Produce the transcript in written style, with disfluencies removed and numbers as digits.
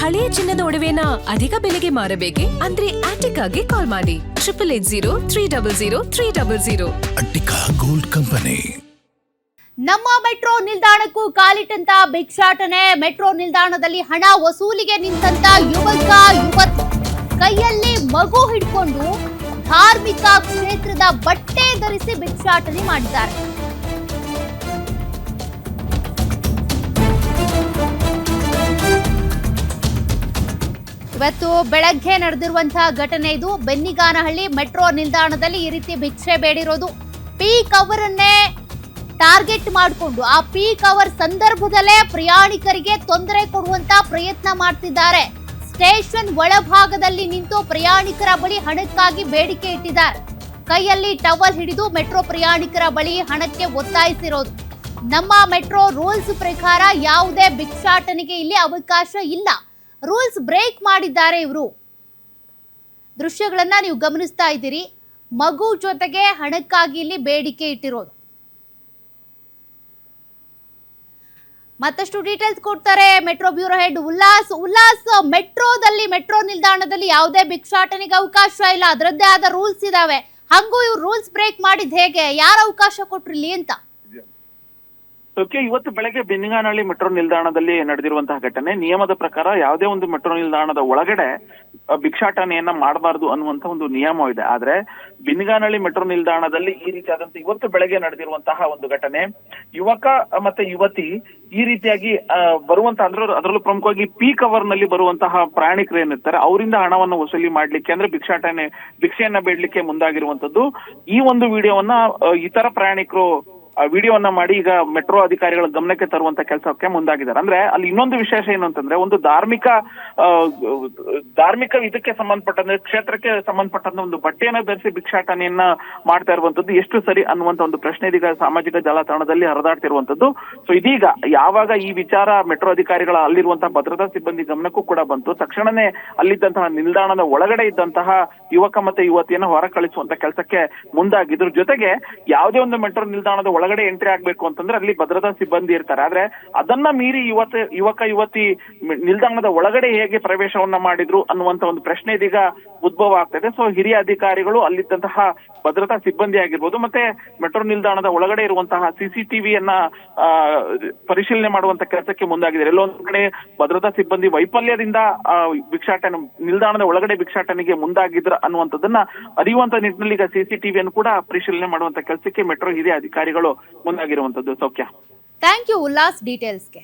ಹಳೆಯ ಚಿನ್ನದ ಒಡವೆನ ಅಧಿಕ ಬೆಲೆಗೆ ಮಾರಬೇಕೆ ಅಂದ್ರೆ ಆಟಿಕಾಗೆ ಕಾಲ್ ಮಾಡಿ 8880 ಅಟ್ಟಿಕಾ ಗೋಲ್ಡ್ ಕಂಪನಿ. ನಮ್ಮ ಮೆಟ್ರೋ ನಿಲ್ದಾಣಕ್ಕೂ ಕಾಲಿಟ್ಟಂತ ಭಿಕ್ಷಾಟನೆ. ಮೆಟ್ರೋ ನಿಲ್ದಾಣದಲ್ಲಿ ಹಣ ವಸೂಲಿಗೆ ನಿಂತಂತ ಯುವತಿ ಕೈಯಲ್ಲಿ ಮಗು ಹಿಡ್ಕೊಂಡು ಧಾರ್ಮಿಕ ಕ್ಷೇತ್ರದ ಬಟ್ಟೆ ಧರಿಸಿ ಭಿಕ್ಷಾಟನೆ ಮಾಡಿದ್ದಾರೆ. ಇವತ್ತು ಬೆಳಗ್ಗೆ ನಡೆದಿರುವಂತಹ ಘಟನೆ ಇದು. ಬೆನ್ನಿಗಾನಹಳ್ಳಿ ಮೆಟ್ರೋ ನಿಲ್ದಾಣದಲ್ಲಿ ಈ ರೀತಿ ಭಿಕ್ಷೆ ಬೇಡಿರೋದು. ಪೀಕ್ ಅವರನ್ನೇ ಟಾರ್ಗೆಟ್ ಮಾಡಿಕೊಂಡು ಆ ಪೀಕ್ ಅವರ್ ಸಂದರ್ಭದಲ್ಲೇ ಪ್ರಯಾಣಿಕರಿಗೆ ತೊಂದರೆ ಕೊಡುವಂತ ಪ್ರಯತ್ನ ಮಾಡ್ತಿದ್ದಾರೆ. ಸ್ಟೇಷನ್ ಒಳಭಾಗದಲ್ಲಿ ನಿಂತು ಪ್ರಯಾಣಿಕರ ಬಳಿ ಹಣಕ್ಕಾಗಿ ಬೇಡಿಕೆ ಇಟ್ಟಿದ್ದಾರೆ. ಕೈಯಲ್ಲಿ ಟವಲ್ ಹಿಡಿದು ಮೆಟ್ರೋ ಪ್ರಯಾಣಿಕರ ಬಳಿ ಹಣಕ್ಕೆ ಒತ್ತಾಯಿಸಿರೋದು. ನಮ್ಮ ಮೆಟ್ರೋ ರೂಲ್ಸ್ ಪ್ರಕಾರ ಯಾವುದೇ ಭಿಕ್ಷಾಟನೆಗೆ ಇಲ್ಲಿ ಅವಕಾಶ ಇಲ್ಲ. ರೂಲ್ಸ್ ಬ್ರೇಕ್ ಮಾಡಿದ್ದಾರೆ ಇವರು. ದೃಶ್ಯಗಳನ್ನ ನೀವು ಗಮನಿಸ್ತಾ ಇದ್ದೀರಿ. ಮಗು ಜೊತೆಗೆ ಹಣಕ್ಕಾಗಿ ಇಲ್ಲಿ ಬೇಡಿಕೆ ಇಟ್ಟಿರೋದು. ಮತ್ತಷ್ಟು ಡೀಟೇಲ್ಸ್ ಕೊಡ್ತಾರೆ metro bureau head Ullas. Metro ನಿಲ್ದಾಣದಲ್ಲಿ ಯಾವುದೇ ಭಿಕ್ಷಾಟನೆಗೆ ಅವಕಾಶ ಇಲ್ಲ, ಅದರದ್ದೇ ಆದ ರೂಲ್ಸ್ ಇದಾವೆ. ಹಂಗೂ ಇವ್ರು ರೂಲ್ಸ್ ಬ್ರೇಕ್ ಮಾಡಿದ್ ಹೇಗೆ? ಯಾರು ಅವಕಾಶ ಕೊಟ್ರಿಲ್ಲಿ ಅಂತ? ಇವತ್ತು ಬೆಳಗ್ಗೆ ಬೆನ್ನಿಗಾನಹಳ್ಳಿ ಮೆಟ್ರೋ ನಿಲ್ದಾಣದಲ್ಲಿ ನಡೆದಿರುವಂತಹ ಘಟನೆ. ನಿಯಮದ ಪ್ರಕಾರ ಯಾವುದೇ ಒಂದು ಮೆಟ್ರೋ ನಿಲ್ದಾಣದ ಒಳಗಡೆ ಭಿಕ್ಷಾಟನೆಯನ್ನ ಮಾಡಬಾರದು ಅನ್ನುವಂತ ಒಂದು ನಿಯಮ ಇದೆ. ಆದ್ರೆ ಬೆನ್ನಿಗಾನಹಳ್ಳಿ ಮೆಟ್ರೋ ನಿಲ್ದಾಣದಲ್ಲಿ ಈ ರೀತಿಯಾದಂತ ಇವತ್ತು ಬೆಳಗ್ಗೆ ನಡೆದಿರುವಂತಹ ಒಂದು ಘಟನೆ. ಯುವಕ ಮತ್ತೆ ಯುವತಿ ಈ ರೀತಿಯಾಗಿ ಬರುವಂತ ಅದರಲ್ಲೂ ಪ್ರಮುಖವಾಗಿ ಪೀಕ್ ಅವರ್ ನಲ್ಲಿ ಬರುವಂತಹ ಪ್ರಯಾಣಿಕರು ಏನಿರ್ತಾರೆ ಅವರಿಂದ ಹಣವನ್ನು ವಸೂಲಿ ಮಾಡ್ಲಿಕ್ಕೆ ಅಂದ್ರೆ ಭಿಕ್ಷೆಯನ್ನ ಬೇಡ್ಲಿಕ್ಕೆ ಮುಂದಾಗಿರುವಂತದ್ದು. ಈ ಒಂದು ವಿಡಿಯೋವನ್ನ ಇತರ ಪ್ರಯಾಣಿಕರು ವಿಡಿಯೋವನ್ನ ಮಾಡಿ ಈಗ ಮೆಟ್ರೋ ಅಧಿಕಾರಿಗಳ ಗಮನಕ್ಕೆ ತರುವಂತ ಕೆಲಸಕ್ಕೆ ಮುಂದಾಗಿದ್ದಾರೆ. ಅಂದ್ರೆ ಅಲ್ಲಿ ಇನ್ನೊಂದು ವಿಶೇಷ ಏನು ಅಂತಂದ್ರೆ, ಒಂದು ಧಾರ್ಮಿಕ ಇದಕ್ಕೆ ಸಂಬಂಧಪಟ್ಟಂತೆ ಕ್ಷೇತ್ರಕ್ಕೆ ಸಂಬಂಧಪಟ್ಟಂತ ಒಂದು ಬಟ್ಟೆಯನ್ನ ಧರಿಸಿ ಭಿಕ್ಷಾಟನೆಯನ್ನ ಮಾಡ್ತಾ ಇರುವಂತದ್ದು ಎಷ್ಟು ಸರಿ ಅನ್ನುವಂತ ಒಂದು ಪ್ರಶ್ನೆ ಇದೀಗ ಸಾಮಾಜಿಕ ಜಾಲತಾಣದಲ್ಲಿ ಹರಿದಾಡ್ತಿರುವಂತದ್ದು. ಸೊ ಇದೀಗ ಯಾವಾಗ ಈ ವಿಚಾರ ಮೆಟ್ರೋ ಅಧಿಕಾರಿಗಳ ಅಲ್ಲಿರುವಂತಹ ಭದ್ರತಾ ಸಿಬ್ಬಂದಿ ಗಮನಕ್ಕೂ ಕೂಡ ಬಂತು, ತಕ್ಷಣನೇ ಅಲ್ಲಿದ್ದಂತಹ ನಿಲ್ದಾಣದ ಒಳಗಡೆ ಇದ್ದಂತಹ ಯುವಕ ಮತ್ತೆ ಯುವತಿಯನ್ನ ಹೊರ ಕಳಿಸುವಂತ ಕೆಲಸಕ್ಕೆ ಮುಂದಾಗಿದ್ರು. ಜೊತೆಗೆ ಯಾವುದೇ ಒಂದು ಮೆಟ್ರೋ ನಿಲ್ದಾಣದ ಒಳಗಡೆ ಎಂಟ್ರಿ ಆಗ್ಬೇಕು ಅಂತಂದ್ರೆ ಅಲ್ಲಿ ಭದ್ರತಾ ಸಿಬ್ಬಂದಿ ಇರ್ತಾರೆ. ಆದ್ರೆ ಅದನ್ನ ಮೀರಿ ಯುವಕ ಯುವತಿ ನಿಲ್ದಾಣದ ಒಳಗಡೆ ಹೇಗೆ ಪ್ರವೇಶವನ್ನ ಮಾಡಿದ್ರು ಅನ್ನುವಂತ ಒಂದು ಪ್ರಶ್ನೆ ಇದೀಗ ಉದ್ಭವ ಆಗ್ತದೆ. ಸೊ ಹಿರಿಯ ಅಧಿಕಾರಿಗಳು ಅಲ್ಲಿದ್ದಂತಹ ಭದ್ರತಾ ಸಿಬ್ಬಂದಿ ಆಗಿರ್ಬೋದು ಮತ್ತೆ ಮೆಟ್ರೋ ನಿಲ್ದಾಣದ ಒಳಗಡೆ ಇರುವಂತಹ ಸಿಸಿಟಿವಿಯನ್ನ ಪರಿಶೀಲನೆ ಮಾಡುವಂತ ಕೆಲಸಕ್ಕೆ ಮುಂದಾಗಿದ್ದಾರೆ. ಎಲ್ಲೊಂದು ಕಡೆ ಭದ್ರತಾ ಸಿಬ್ಬಂದಿ ವೈಫಲ್ಯದಿಂದ ಭಿಕ್ಷಾಟನೆ ನಿಲ್ದಾಣದ ಒಳಗಡೆ ಭಿಕ್ಷಾಟನೆಗೆ ಮುಂದಾಗಿದ್ರ ಅನ್ನುವಂಥದ್ದನ್ನ ಅರಿಯುವಂತ ನಿಟ್ಟಿನಲ್ಲಿ ಈಗ ಸಿಸಿಟಿವಿಯನ್ನು ಕೂಡ ಪರಿಶೀಲನೆ ಮಾಡುವಂತ ಕೆಲಸಕ್ಕೆ ಮೆಟ್ರೋ ಹಿರಿಯ ಅಧಿಕಾರಿಗಳು ಮುಂದಾಗಿರುವಂತದ್ದು. ಸೌಖ್ಯ, ಥ್ಯಾಂಕ್ ಯು ಉಲ್ಲಾಸ್ ಡೀಟೇಲ್ಸ್ಗೆ.